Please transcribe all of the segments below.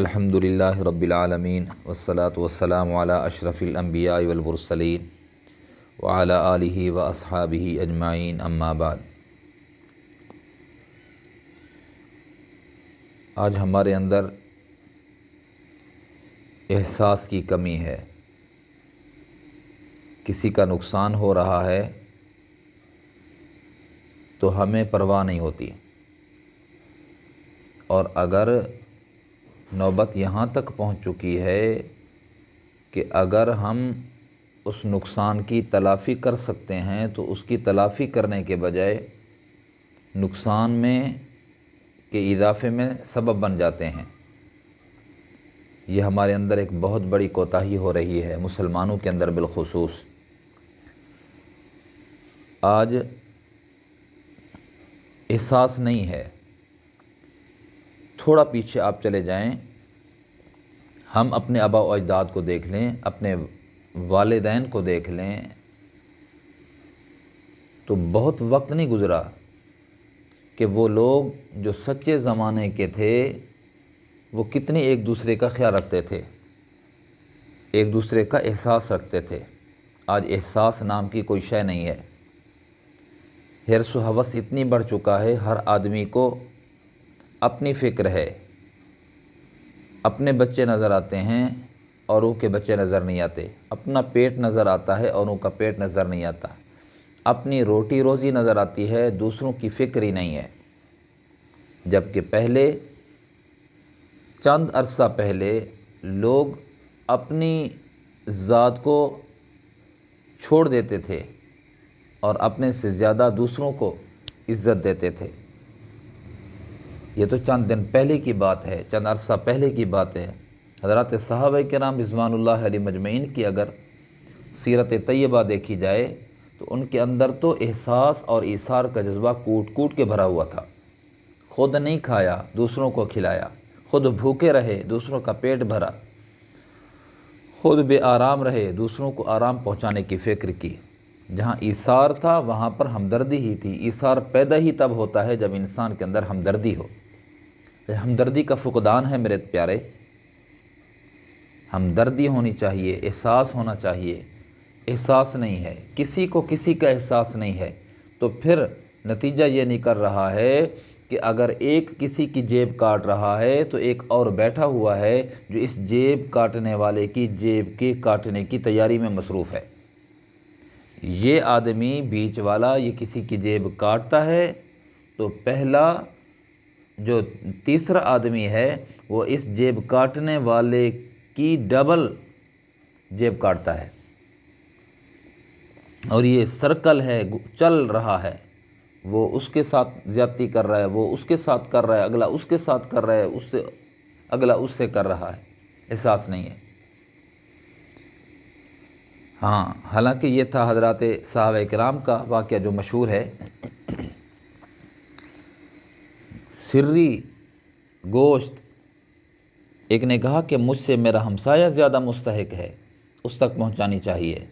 الحمدللہ رب العالمین والصلاة والسلام علی اشرف الانبیاء والمرسلین وعلی آلہ واصحابہ اجمعین اما بعد۔ آج ہمارے اندر احساس کی کمی ہے۔ کسی کا نقصان ہو رہا ہے تو ہمیں پرواہ نہیں ہوتی، اور اگر نوبت یہاں تک پہنچ چکی ہے کہ اگر ہم اس نقصان کی تلافی کر سکتے ہیں تو اس کی تلافی کرنے کے بجائے نقصان میں کے اضافے میں سبب بن جاتے ہیں، یہ ہمارے اندر ایک بہت بڑی کوتاہی ہو رہی ہے، مسلمانوں کے اندر بالخصوص۔ آج احساس نہیں ہے۔ تھوڑا پیچھے آپ چلے جائیں، ہم اپنے آباء و اجداد کو دیکھ لیں، اپنے والدین کو دیکھ لیں، تو بہت وقت نہیں گزرا کہ وہ لوگ جو سچے زمانے کے تھے وہ کتنی ایک دوسرے کا خیال رکھتے تھے، ایک دوسرے کا احساس رکھتے تھے۔ آج احساس نام کی کوئی شے نہیں ہے۔ حرص و ہوس اتنی بڑھ چکا ہے، ہر آدمی کو اپنی فکر ہے، اپنے بچے نظر آتے ہیں اوروں کے بچے نظر نہیں آتے، اپنا پیٹ نظر آتا ہے اوروں کا پیٹ نظر نہیں آتا، اپنی روٹی روزی نظر آتی ہے، دوسروں کی فکر ہی نہیں ہے۔ جبکہ پہلے چند عرصہ پہلے لوگ اپنی ذات کو چھوڑ دیتے تھے اور اپنے سے زیادہ دوسروں کو عزت دیتے تھے۔ یہ تو چند دن پہلے کی بات ہے، چند عرصہ پہلے کی بات ہے۔ حضرات صحابہ کرام رضوان اللہ علیہ مجمعین کی اگر سیرت طیبہ دیکھی جائے تو ان کے اندر تو احساس اور ایثار کا جذبہ کوٹ کوٹ کے بھرا ہوا تھا۔ خود نہیں کھایا، دوسروں کو کھلایا، خود بھوکے رہے، دوسروں کا پیٹ بھرا، خود بے آرام رہے، دوسروں کو آرام پہنچانے کی فکر کی۔ جہاں ایثار تھا وہاں پر ہمدردی ہی تھی۔ ایثار پیدا ہی تب ہوتا ہے جب انسان کے اندر ہمدردی ہو۔ ہمدردی کا فقدان ہے میرے پیارے۔ ہمدردی ہونی چاہیے، احساس ہونا چاہیے، احساس نہیں ہے، کسی کو کسی کا احساس نہیں ہے، تو پھر نتیجہ یہ نکل رہا ہے کہ اگر ایک کسی کی جیب کاٹ رہا ہے تو ایک اور بیٹھا ہوا ہے جو اس جیب کاٹنے والے کی جیب کے کاٹنے کی تیاری میں مصروف ہے۔ یہ آدمی بیچ والا یہ کسی کی جیب کاٹتا ہے تو پہلا جو تیسرا آدمی ہے وہ اس جیب کاٹنے والے کی ڈبل جیب کاٹتا ہے، اور یہ سرکل ہے، چل رہا ہے۔ وہ اس کے ساتھ زیادتی کر رہا ہے، وہ اس کے ساتھ کر رہا ہے، اگلا اس کے ساتھ کر رہا ہے، اس سے اگلا اس سے کر رہا ہے، احساس نہیں ہے۔ ہاں، حالانکہ یہ تھا حضرات صحابہ کرام کا واقعہ جو مشہور ہے۔ سری گوشت ایک نے کہا کہ مجھ سے میرا ہمسایہ زیادہ مستحق ہے، اس تک پہنچانی چاہیے۔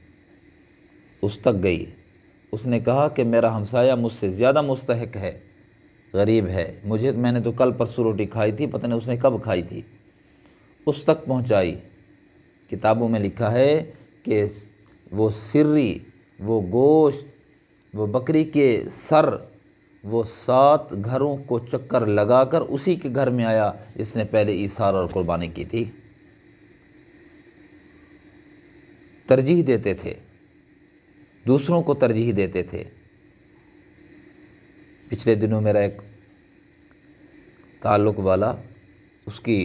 اس تک گئی، اس نے کہا کہ میرا ہمسایہ مجھ سے زیادہ مستحق ہے، غریب ہے، میں نے تو کل پرسوں روٹی کھائی تھی، پتہ نہیں اس نے کب کھائی تھی۔ اس تک پہنچائی۔ کتابوں میں لکھا ہے کہ وہ سری، وہ گوشت، وہ بکری کے سر، وہ 7 گھروں کو چکر لگا کر اسی کے گھر میں آیا جس نے پہلے ایثار اور قربانی کی تھی۔ ترجیح دیتے تھے، دوسروں کو ترجیح دیتے تھے۔ پچھلے دنوں میرا ایک تعلق والا، اس کی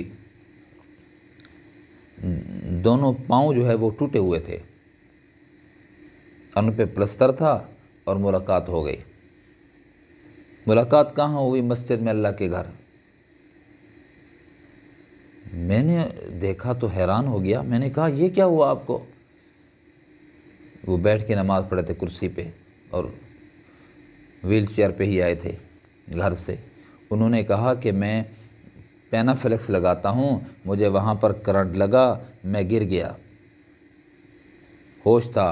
دونوں پاؤں جو ہے وہ ٹوٹے ہوئے تھے، ان پہ پلستر تھا، اور ملاقات ہو گئی۔ ملاقات کہاں ہوئی؟ مسجد میں، اللہ کے گھر۔ میں نے دیکھا تو حیران ہو گیا، میں نے کہا یہ کیا ہوا آپ کو؟ وہ بیٹھ کے نماز پڑھے تھے کرسی پہ، اور ویل چیئر پہ ہی آئے تھے گھر سے۔ انہوں نے کہا کہ میں پینافلیکس لگاتا ہوں، مجھے وہاں پر کرنٹ لگا، میں گر گیا، ہوش تھا،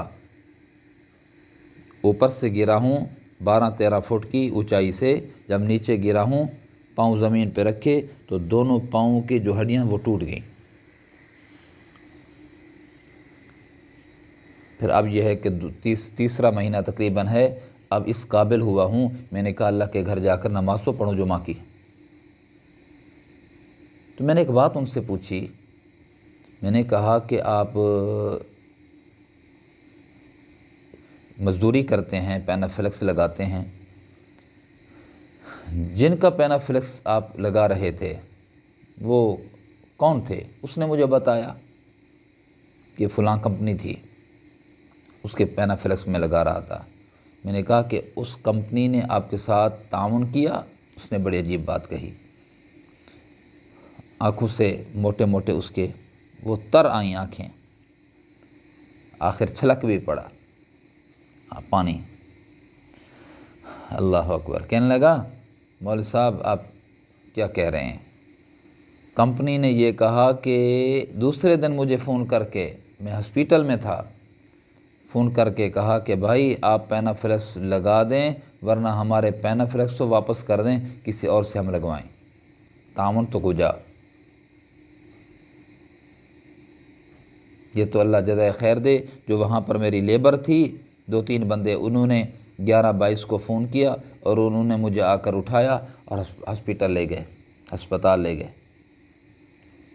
اوپر سے گرا ہوں 12-13 فٹ کی اونچائی سے، جب نیچے گرا ہوں پاؤں زمین پہ رکھے تو دونوں پاؤں کی جو ہڈیاں وہ ٹوٹ گئیں۔ پھر اب یہ ہے کہ تیسرا مہینہ تقریباً ہے، اب اس قابل ہوا ہوں، میں نے کہا اللہ کے گھر جا کر نماز تو پڑھوں جمعہ کی۔ تو میں نے ایک بات ان سے پوچھی، میں نے کہا کہ آپ مزدوری کرتے ہیں، پینافلیکس لگاتے ہیں، جن کا پینافلیکس آپ لگا رہے تھے وہ کون تھے؟ اس نے مجھے بتایا کہ فلاں کمپنی تھی، اس کے پینافلیکس میں لگا رہا تھا۔ میں نے کہا کہ اس کمپنی نے آپ کے ساتھ تعاون کیا؟ اس نے بڑی عجیب بات کہی، آنکھوں سے موٹے موٹے اس کے وہ تر آئیں آنکھیں، آخر چھلک بھی پڑا پانی۔ اللہ اکبر۔ کہنے لگا مولوی صاحب آپ کیا کہہ رہے ہیں؟ کمپنی نے یہ کہا کہ دوسرے دن مجھے فون کر کے، میں ہسپیٹل میں تھا، فون کر کے کہا کہ بھائی آپ پینافلیکس لگا دیں ورنہ ہمارے پینافلیکس کو واپس کر دیں، کسی اور سے ہم لگوائیں، تعاون تو گجا۔ یہ تو اللہ جزائے خیر دے، جو وہاں پر میری لیبر تھی، 2-3 بندے، انہوں نے 11-22 کو فون کیا اور انہوں نے مجھے آ کر اٹھایا اور ہسپتال لے گئے۔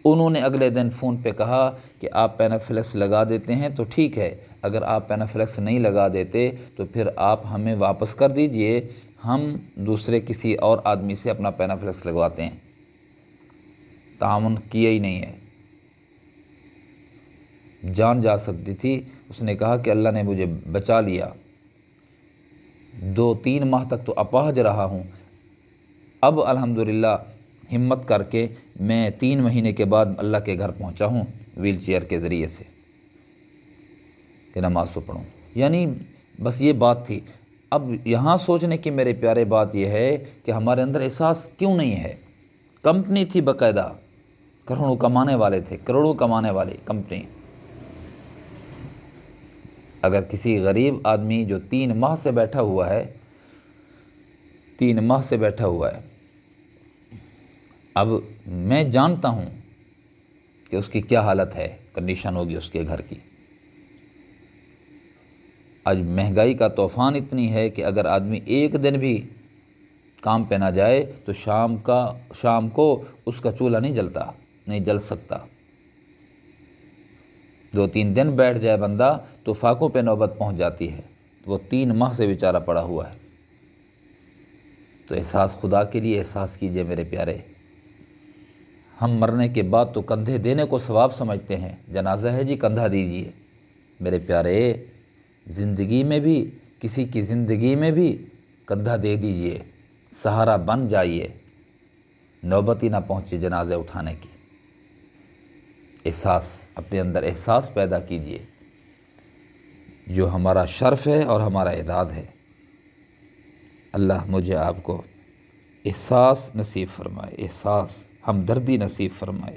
انہوں نے اگلے دن فون پہ کہا کہ آپ پینافلیکس لگا دیتے ہیں تو ٹھیک ہے، اگر آپ پینافلیکس نہیں لگا دیتے تو پھر آپ ہمیں واپس کر دیجئے، ہم دوسرے کسی اور آدمی سے اپنا پینافلیکس لگواتے ہیں۔ تعاون کیا ہی نہیں ہے، جان جا سکتی تھی۔ اس نے کہا کہ اللہ نے مجھے بچا لیا، 2-3 ماہ تک تو اپاہج رہا ہوں، اب الحمدللہ ہمت کر کے میں 3 مہینے کے بعد اللہ کے گھر پہنچا ہوں ویل چیئر کے ذریعے سے کہ نماز تو پڑھوں۔ یعنی بس یہ بات تھی۔ اب یہاں سوچنے کی میرے پیارے بات یہ ہے کہ ہمارے اندر احساس کیوں نہیں ہے؟ کمپنی تھی باقاعدہ، کروڑوں کمانے والے تھے، کروڑوں کمانے والی کمپنی۔ اگر کسی غریب آدمی جو 3 ماہ سے بیٹھا ہوا ہے، 3 ماہ سے بیٹھا ہوا ہے، اب میں جانتا ہوں کہ اس کی کیا حالت ہے، کنڈیشن ہوگی اس کے گھر کی۔ آج مہنگائی کا طوفان اتنی ہے کہ اگر آدمی ایک دن بھی کام پہ نہ جائے تو شام کو اس کا چولہا نہیں جل سکتا۔ 2-3 دن بیٹھ جائے بندہ تو فاقوں پہ نوبت پہنچ جاتی ہے، وہ 3 ماہ سے بیچارہ پڑا ہوا ہے۔ تو احساس خدا کے لیے احساس کیجئے میرے پیارے۔ ہم مرنے کے بعد تو کندھے دینے کو ثواب سمجھتے ہیں، جنازہ ہے جی کندھا دیجئے۔ میرے پیارے، زندگی میں بھی کسی کی زندگی میں بھی کندھا دے دیجئے، سہارا بن جائیے، نوبت ہی نہ پہنچے جنازے اٹھانے کی۔ احساس اپنے اندر احساس پیدا کیجئے، جو ہمارا شرف ہے اور ہمارا اعداد ہے۔ اللہ مجھے آپ کو احساس نصیب فرمائے، احساس ہمدردی نصیب فرمائے،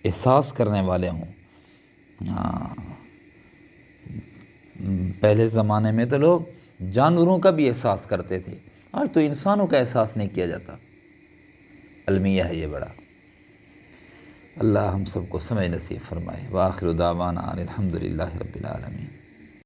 احساس کرنے والے ہوں۔ پہلے زمانے میں تو لوگ جانوروں کا بھی احساس کرتے تھے، آج تو انسانوں کا احساس نہیں کیا جاتا۔ المیہ ہے یہ بڑا۔ اللہ ہم سب کو سمجھ نصیب فرمائے۔ وآخر دعوانا الحمدللہ رب العالمین۔